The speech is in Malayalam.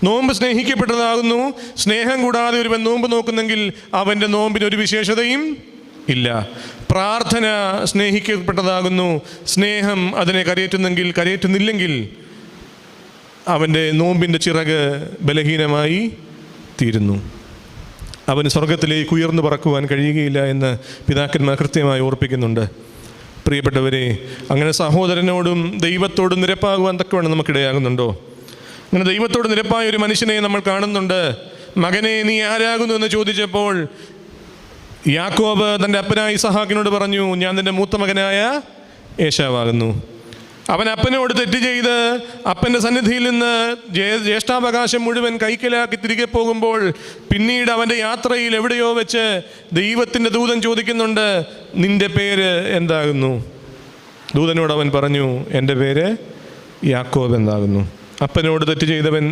നോമ്പ് സ്നേഹിക്കപ്പെട്ടതാകുന്നു. സ്നേഹം കൂടാതെ ഒരുവൻ നോമ്പ് നോക്കുന്നെങ്കിൽ അവൻ്റെ നോമ്പിനൊരു വിശേഷതയും ഇല്ല. പ്രാർത്ഥന സ്നേഹിക്കപ്പെട്ടതാകുന്നു. സ്നേഹം അതിനെ കരയേറ്റുന്നില്ലെങ്കിൽ അവൻ്റെ നോമ്പിൻ്റെ ചിറക് ബലഹീനമായി തീരുന്നു. അവന് സ്വർഗത്തിലേക്ക് ഉയർന്നു പറക്കുവാൻ കഴിയുകയില്ല എന്ന് പിതാക്കന്മാർ കൃത്യമായി ഓർപ്പിക്കുന്നുണ്ട്. പ്രിയപ്പെട്ടവരെ, അങ്ങനെ സഹോദരനോടും ദൈവത്തോടും നിരപ്പാകുവാൻ തക്കവണ്ണം നമുക്കിടയാകുന്നുണ്ടോ? അങ്ങനെ ദൈവത്തോട് നിരപ്പായ ഒരു മനുഷ്യനെ നമ്മൾ കാണുന്നുണ്ട്. മകനെ, നീ ആരാകുന്നു എന്ന് ചോദിച്ചപ്പോൾ യാക്കോബ് തൻ്റെ അപ്പനായ ഇസഹാക്കിനോട് പറഞ്ഞു, ഞാൻ നിൻ്റെ മൂത്ത മകനായ ഏശാവാകുന്നു. അവൻ അപ്പനോട് തെറ്റ് ചെയ്ത് അപ്പൻ്റെ സന്നിധിയിൽ നിന്ന് ജ്യേഷ്ഠാവകാശം മുഴുവൻ കൈക്കലാക്കി തിരികെ പോകുമ്പോൾ പിന്നീട് അവൻ്റെ യാത്രയിൽ എവിടെയോ വെച്ച് ദൈവത്തിൻ്റെ ദൂതൻ ചോദിക്കുന്നുണ്ട്, നിൻ്റെ പേര് എന്താകുന്നു? ദൂതനോട് അവൻ പറഞ്ഞു, എൻ്റെ പേര് യാക്കോബ് എന്നാകുന്നു. അപ്പനോട് തെറ്റ് ചെയ്തവൻ